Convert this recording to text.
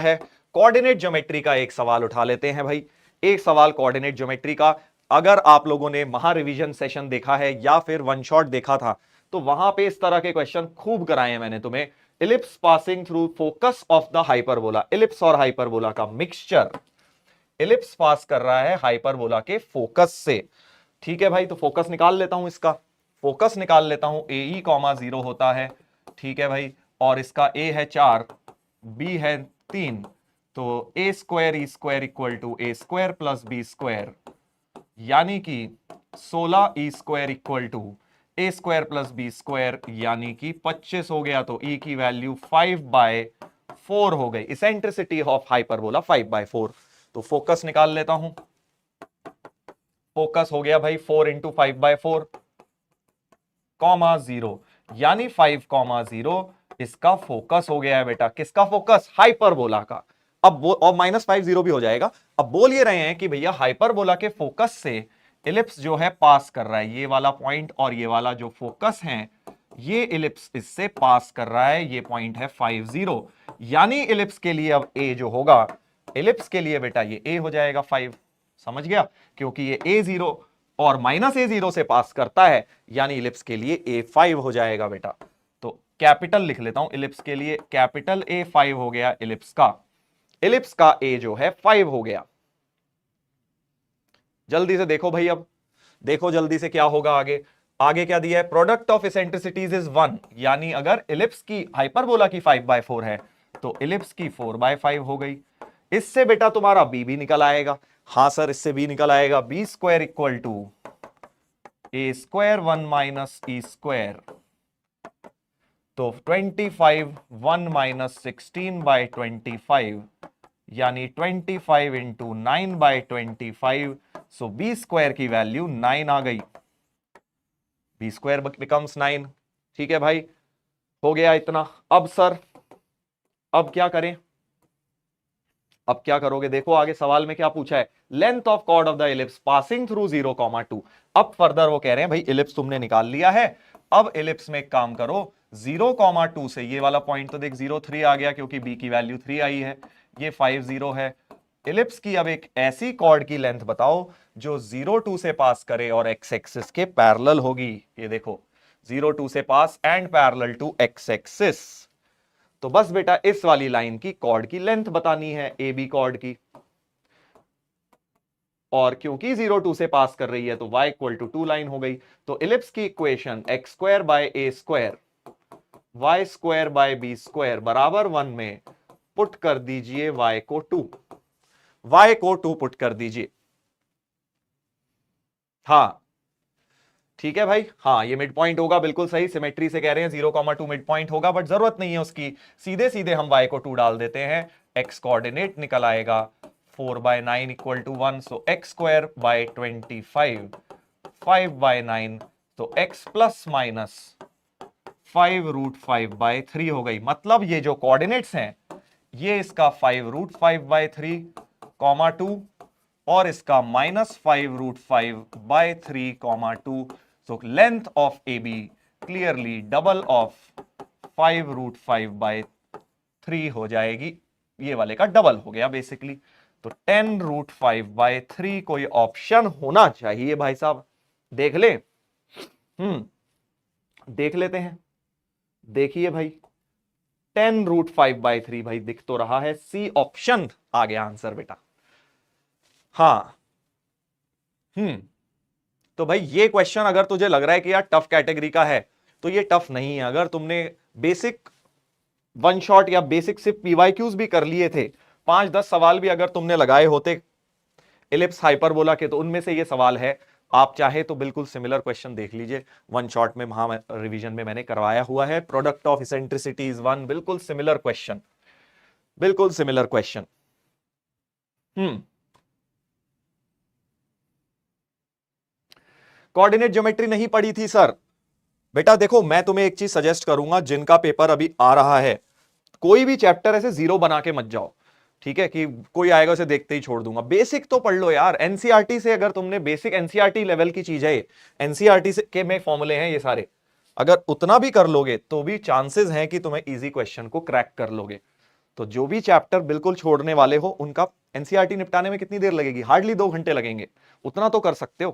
है coordinate geometry का एक सवाल उठा लेते हैं भाई। एक सवाल कोऑर्डिनेट ज्योमेट्री का, अगर आप लोगों ने महा रिवीजन सेशन देखा है या फिर वन शॉट देखा था तो वहां पे इस तरह के क्वेश्चन खूब कराए हैं मैंने तुम्हें। Ellipse passing through focus of the hyperbola, ellipse और हाइपरबोला का मिक्सचर, इलिप्स पास कर रहा है हाइपरबोला के फोकस से। ठीक है भाई, तो फोकस निकाल लेता हूं, इसका फोकस निकाल लेता हूं। ए ई कॉमा 0 होता है, ठीक है भाई, और इसका ए है 4, बी है 3, तो A square E square equal to A square plus B square, यानी कि 16 E square equal to A square plus B square, यानी कि 25 हो गया। तो ई की वैल्यू 5/4 हो गई। Eccentricity of hyperbola 5/4। तो फोकस निकाल लेता हूं। फोकस हो गया भाई 4 इंटू 5/4 कॉमा 0, यानी 5,0 इसका फोकस हो गया है बेटा। किसका फोकस? हाइपरबोला का। अब और -50 भी हो जाएगा। अब बोल ये रहे हैं कि भैया हाइपरबोला के फोकस से इलिप्स जो है पास कर रहा है, ये वाला पॉइंट और ये वाला जो फोकस है, ये इलिप्स इससे पास कर रहा है, ये पॉइंट है 50, यानी इलिप्स के लिए अब ए जो होगा, इलिप्स के लिए बेटा ये ए हो जाएगा 5। समझ गया? क्योंकि ये A0 और -A0 से पास करता है, यानी इलिप्स के लिए A5 हो जाएगा बेटा। तो कैपिटल लिख लेता हूं इलिप्स के लिए, कैपिटल A5 हो गया इलिप्स का। इलिप्स का ए जो है 5 हो गया। जल्दी से देखो भाई, अब देखो जल्दी से क्या होगा आगे। आगे क्या दिया है? प्रोडक्ट ऑफ इसेंट्रिसिटीज इज 1, यानी अगर इलिप्स की हाइपरबोला की 5/4 है तो इलिप्स की 4/5 हो गई। इससे बेटा तुम्हारा बी भी निकल आएगा। हां सर, इससे बी निकल आएगा, B square equal to A square 1 minus E square. तो 25 1 माइनस 16/25, यानी 25 इंटू 9/25। सो बी स्क्वायर की वैल्यू 9 आ गई, बी स्क्वायर बिकम्स 9। ठीक है भाई, हो गया इतना। अब सर, अब क्या करें? अब क्या करोगे? देखो आगे सवाल में क्या पूछा है, length of chord of the ellipse passing through 0,2। अब फर्दर वो कह रहे हैं भाई इलिप्स तुमने निकाल लिया है, अब इलिप्स में एक काम करो, 0,2 से ये वाला पॉइंट तो देख 0,3 आ गया क्योंकि बी की वैल्यू 3 आई है, ये 50 है। इलिप्स की अब एक ऐसी कॉर्ड की लेंथ बताओ जो 0,2 से पास करे और एक्स एक्सिस के पैरेलल होगी। ये देखो 0,2 से pass and parallel to X axis. तो बस बेटा इस वाली लाइन की कॉर्ड की लेंथ बतानी है, ए बी कॉर्ड की। और क्योंकि 0,2 से पास कर रही है तो y इक्वल टू 2 लाइन हो गई। तो इलिप्स की equation x square by A square y square by B square बराबर 1 में पुट कर दीजिए y को 2 पुट कर दीजिए। हाँ ठीक है भाई, हाँ ये मिड पॉइंट होगा, बिल्कुल सही, सिमेट्री से कह रहे हैं 0,2 मिड पॉइंट होगा, बट जरूरत नहीं है उसकी, सीधे सीधे हम y को 2 डाल देते हैं। x कोऑर्डिनेट निकल आएगा 4/9 equal to 1, so x square by 25 5/9, तो x प्लस माइनस 5√5/3 हो गई। मतलब ये जो कोऑर्डिनेट्स हैं ये इसका 5√5/3, 2 और इसका -5√5/3, 2। So length of AB clearly double of 5√5/3 हो जाएगी, ये वाले का डबल हो गया बेसिकली। तो 10√5/3 कोई ऑप्शन होना चाहिए भाई साहब, देख ले। देख लेते हैं, देखिए भाई 10√5/3 भाई दिख तो रहा है, सी ऑप्शन आ गया आंसर बेटा। हाँ तो भाई ये क्वेश्चन अगर तुझे लग रहा है कि यार टफ कैटेगरी का है, तो ये टफ नहीं है। अगर तुमने बेसिक वन शॉट या बेसिक सिर्फ पीवाईक्यूज भी कर लिए थे, 5-10 सवाल भी अगर तुमने लगाए होते इलिप्स हाइपरबोला के, तो उनमें से ये सवाल है। आप चाहे तो बिल्कुल सिमिलर क्वेश्चन देख लीजिए, वन शॉट में महा रिवीजन में मैंने करवाया हुआ है। प्रोडक्ट ऑफ इसेंट्रिसिटीज 1, बिल्कुल सिमिलर क्वेश्चन, बिल्कुल सिमिलर क्वेश्चन। कोऑर्डिनेट ज्योमेट्री नहीं पढ़ी थी सर? बेटा देखो मैं तुम्हें एक चीज सजेस्ट करूंगा, जिनका पेपर अभी आ रहा है, कोई भी चैप्टर ऐसे 0 बना के मत जाओ, ठीक है, कि कोई आएगा उसे देखते ही छोड़ दूंगा। बेसिक तो पढ़ लो यार, एनसीईआरटी से, अगर तुमने बेसिक एनसीईआरटी लेवल की चीज है, एनसीईआरटी से के में फॉर्मूले हैं ये सारे, अगर उतना भी कर लोगे तो भी चांसेस हैं कि तुम्हें इजी क्वेश्चन को क्रैक कर लोगे। तो जो भी चैप्टर बिल्कुल छोड़ने वाले हो उनका एनसीईआरटी निपटाने में कितनी देर लगेगी? हार्डली 2 घंटे लगेंगे, उतना तो कर सकते हो।